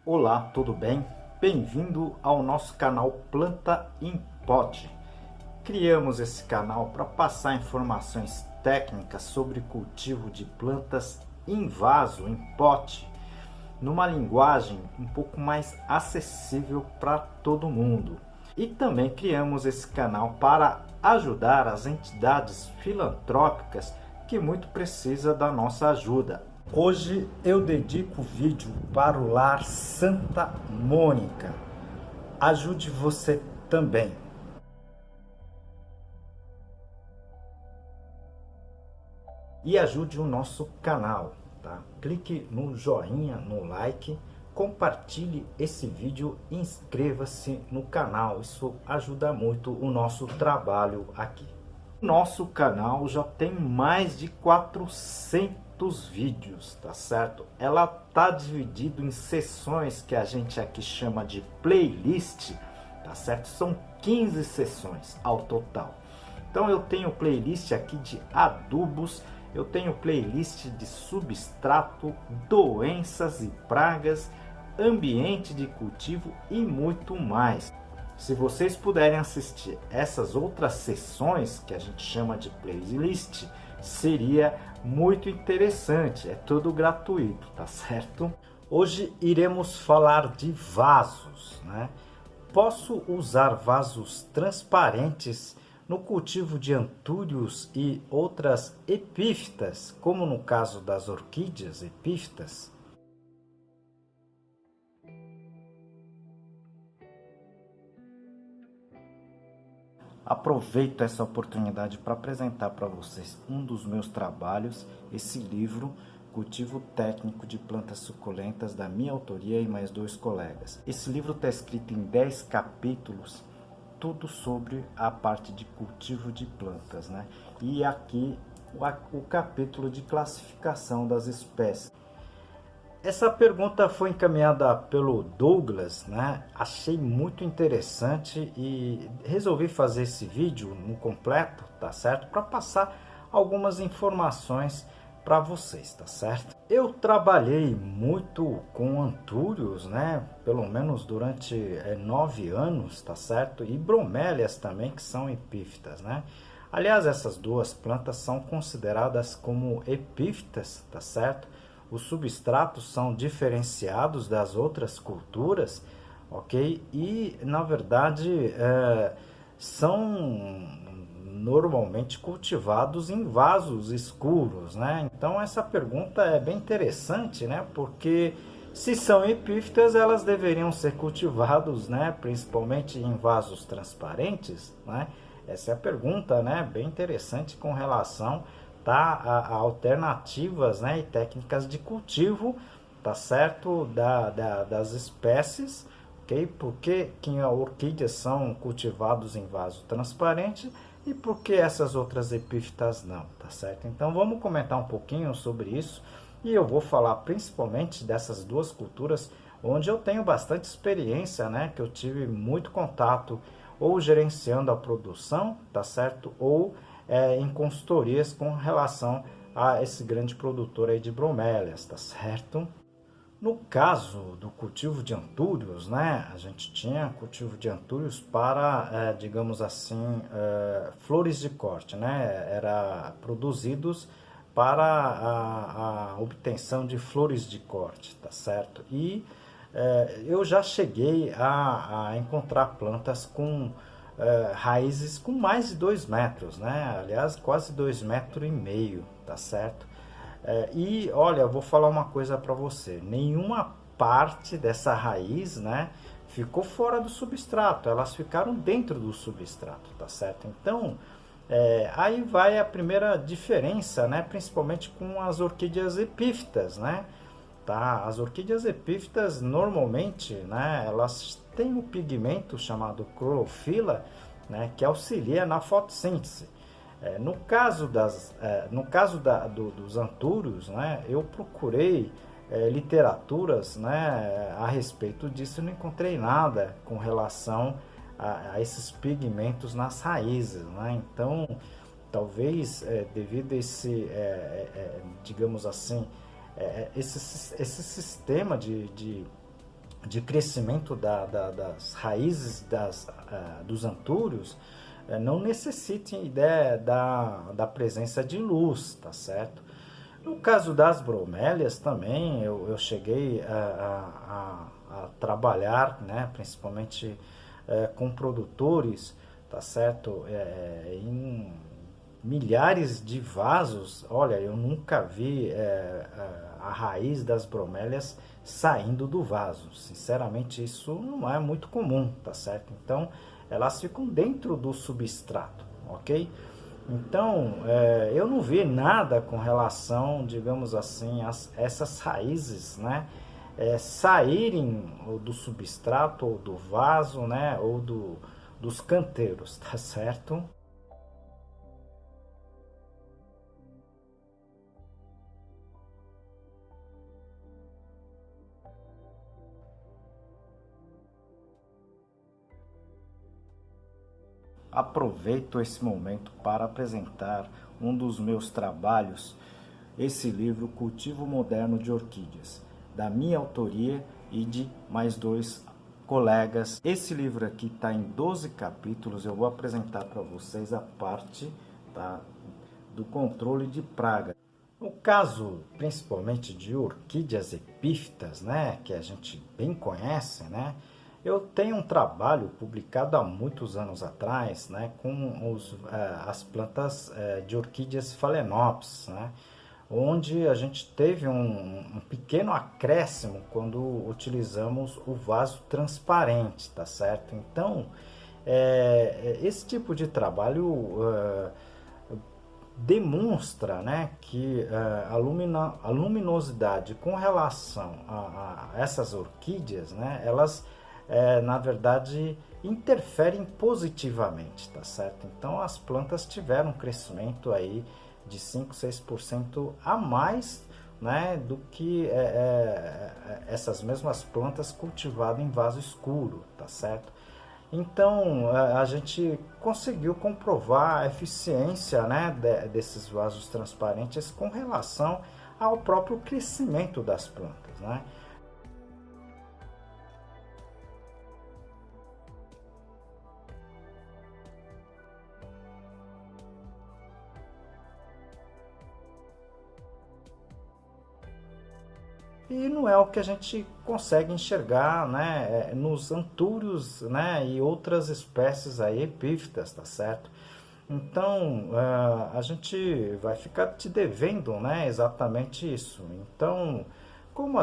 Olá, tudo bem? Bem-vindo ao nosso canal Planta em Pote. Criamos esse canal para passar informações técnicas sobre cultivo de plantas em vaso, em pote, numa linguagem um pouco mais acessível para todo mundo. E também criamos esse canal para ajudar as entidades filantrópicas que muito precisam da nossa ajuda. Hoje eu dedico o vídeo para o Lar Santa Mônica. Ajude você também. E ajude o nosso canal, tá? Clique no joinha, no like, compartilhe esse vídeo e inscreva-se no canal. Isso ajuda muito o nosso trabalho aqui. Nosso canal já tem mais de 400 vídeos, tá certo? Ela tá dividido em seções que a gente aqui chama de playlist, tá certo? São 15 seções ao total. Então eu tenho playlist aqui de adubos, eu tenho playlist de substrato, doenças e pragas, ambiente de cultivo e muito mais. Se vocês puderem assistir essas outras sessões que a gente chama de playlist, seria muito interessante. É tudo gratuito, tá certo? Hoje iremos falar de vasos, né? Posso usar vasos transparentes no cultivo de antúrios e outras epífitas, como no caso das orquídeas epífitas? Aproveito essa oportunidade para apresentar para vocês um dos meus trabalhos, esse livro, Cultivo Técnico de Plantas Suculentas, da minha autoria e mais 2 colegas. Esse livro está escrito em 10 capítulos, tudo sobre a parte de cultivo de plantas, né? E aqui o capítulo de classificação das espécies. Essa pergunta foi encaminhada pelo Douglas, né? Achei muito interessante e resolvi fazer esse vídeo no completo, tá certo? Para passar algumas informações para vocês, tá certo? Eu trabalhei muito com antúrios, né? Pelo menos durante 9 anos, tá certo? E bromélias também, que são epífitas, né? Aliás, essas duas plantas são consideradas como epífitas, tá certo? Os substratos são diferenciados das outras culturas, ok? E, na verdade, são normalmente cultivados em vasos escuros, né? Então, essa pergunta é bem interessante, né? Porque se são epífitas, elas deveriam ser cultivados, né? Principalmente em vasos transparentes, né? Essa é a pergunta, né? Bem interessante com relação a alternativas, né, e técnicas de cultivo, tá certo, das espécies, ok? Porque que orquídeas são cultivados em vaso transparente e por que essas outras epífitas não, tá certo? Então vamos comentar um pouquinho sobre isso e eu vou falar principalmente dessas duas culturas onde eu tenho bastante experiência, né, que eu tive muito contato ou gerenciando a produção, tá certo, ou em consultorias com relação a esse grande produtor aí de bromélias, tá certo? No caso do cultivo de antúrios, né, a gente tinha cultivo de antúrios para, digamos assim, flores de corte, né, era produzidos para a obtenção de flores de corte, tá certo? E eu já cheguei a encontrar plantas com raízes com mais de 2 metros, né? Aliás, quase 2,5 metros, tá certo? E olha, eu vou falar uma coisa para você: nenhuma parte dessa raiz, né, ficou fora do substrato, elas ficaram dentro do substrato, tá certo? Então, aí vai a primeira diferença, né, principalmente com as orquídeas epífitas, né? Tá? As orquídeas epífitas normalmente, né, elas têm um pigmento chamado clorofila, né, que auxilia na fotossíntese. No caso dos antúrios, né, eu procurei literaturas, né, a respeito disso e não encontrei nada com relação a esses pigmentos nas raízes, né? Então, talvez devido a esse, digamos assim, esse sistema de de crescimento das raízes dos antúrios não necessitem da presença de luz, tá certo? No caso das bromélias também, eu cheguei a trabalhar, né, principalmente com produtores, tá certo? Em milhares de vasos. Olha, eu nunca vi a raiz das bromélias saindo do vaso. Sinceramente, isso não é muito comum, tá certo? Então, elas ficam dentro do substrato, ok? Então, eu não vi nada com relação, digamos assim, essas raízes, né, saírem do substrato, ou do vaso, né, ou dos canteiros, tá certo? Aproveito esse momento para apresentar um dos meus trabalhos, esse livro Cultivo Moderno de Orquídeas, da minha autoria e de mais dois colegas. Esse livro aqui está em 12 capítulos. Eu vou apresentar para vocês a parte, tá, do controle de praga. No caso, principalmente de orquídeas epífitas, né, que a gente bem conhece, né, eu tenho um trabalho publicado há muitos anos atrás, né, com as plantas de orquídeas phalaenopsis, né, onde a gente teve um pequeno acréscimo quando utilizamos o vaso transparente, tá certo? Então, esse tipo de trabalho demonstra, né, que a luminosidade com relação a essas orquídeas, né, elas na verdade interferem positivamente, tá certo? Então as plantas tiveram um crescimento aí de 5, 6% a mais, né, do que essas mesmas plantas cultivadas em vaso escuro, tá certo? Então a gente conseguiu comprovar a eficiência, né, desses vasos transparentes com relação ao próprio crescimento das plantas, né? E não é o que a gente consegue enxergar, né, nos antúrios, né, e outras espécies aí epífitas, tá certo? Então, a gente vai ficar te devendo, né, exatamente isso. Então, como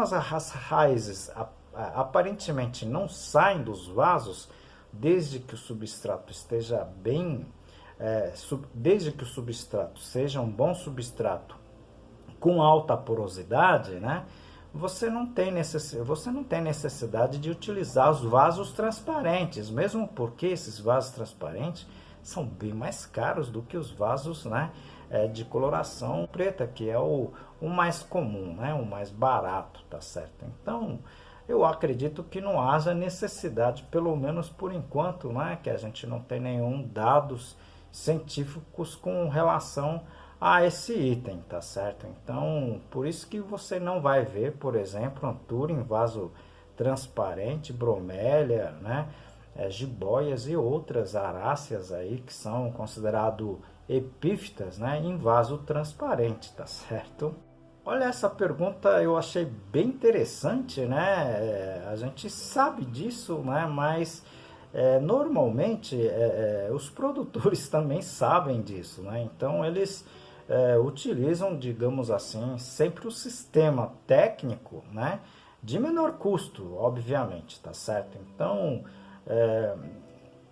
as raízes aparentemente não saem dos vasos, desde que o substrato esteja bem, desde que o substrato seja um bom substrato com alta porosidade, né? Você não tem necessidade de utilizar os vasos transparentes, mesmo porque esses vasos transparentes são bem mais caros do que os vasos, né, de coloração preta, que é o mais comum, né, o mais barato, tá certo? Então, eu acredito que não haja necessidade, pelo menos por enquanto, né, que a gente não tem nenhum dados científicos com relação a esse item, tá certo? Então, por isso que você não vai ver, por exemplo, antura em vaso transparente, bromélia, né? Jiboias e outras aráceas aí que são consideradas epífitas, né? Em vaso transparente, tá certo? Olha, essa pergunta eu achei bem interessante, né? A gente sabe disso, né? Mas normalmente os produtores também sabem disso, né? Então eles utilizam, digamos assim, sempre o sistema técnico, né, de menor custo, obviamente, tá certo? Então, é,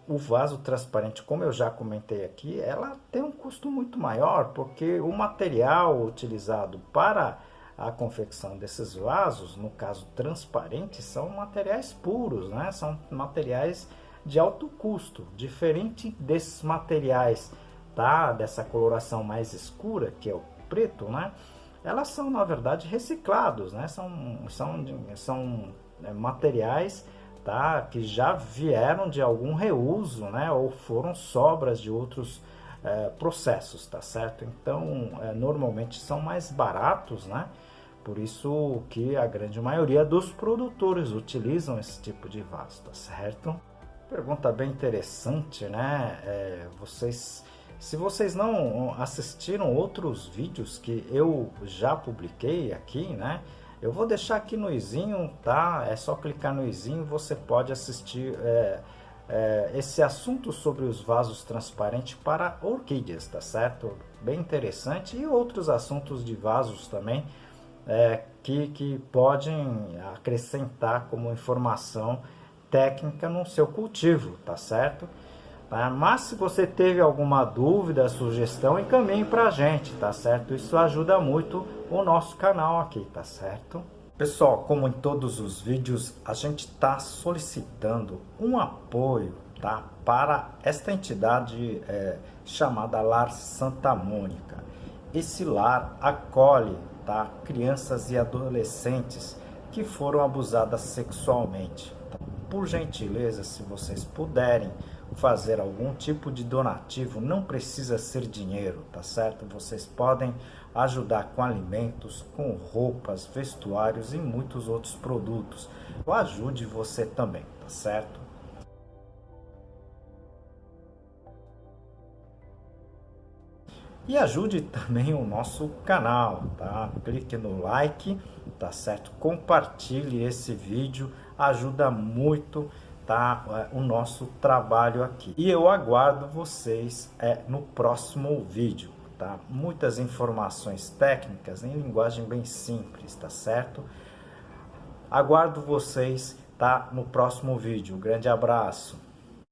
o vaso transparente, como eu já comentei aqui, ela tem um custo muito maior, porque o material utilizado para a confecção desses vasos, no caso transparente, são materiais puros, né? São materiais de alto custo, diferente desses materiais, tá, dessa coloração mais escura, que é o preto, né? Elas são, na verdade, reciclados, né? São materiais, tá, que já vieram de algum reuso, né? Ou foram sobras de outros processos, tá certo? Então, normalmente são mais baratos, né? Por isso que a grande maioria dos produtores utilizam esse tipo de vaso, tá certo? Pergunta bem interessante, né? Se vocês não assistiram outros vídeos que eu já publiquei aqui, né? Eu vou deixar aqui no izinho, tá? É só clicar no izinho, você pode assistir esse assunto sobre os vasos transparentes para orquídeas, tá certo? Bem interessante. E outros assuntos de vasos também, que podem acrescentar como informação técnica no seu cultivo, tá certo? Mas se você teve alguma dúvida, sugestão, encaminhe para a gente, tá certo? Isso ajuda muito o nosso canal aqui, tá certo? Pessoal, como em todos os vídeos, a gente está solicitando um apoio, tá, para esta entidade chamada Lar Santa Mônica. Esse lar acolhe, tá, crianças e adolescentes que foram abusadas sexualmente. Por gentileza, se vocês puderem fazer algum tipo de donativo, não precisa ser dinheiro, tá certo? Vocês podem ajudar com alimentos, com roupas, vestuários e muitos outros produtos. Ajude você também, tá certo? E ajude também o nosso canal, tá? Clique no like, tá certo? Compartilhe esse vídeo, ajuda muito, tá? O nosso trabalho aqui. E eu aguardo vocês no próximo vídeo, tá? Muitas informações técnicas em linguagem bem simples, tá certo? Aguardo vocês, tá? No próximo vídeo. Um grande abraço.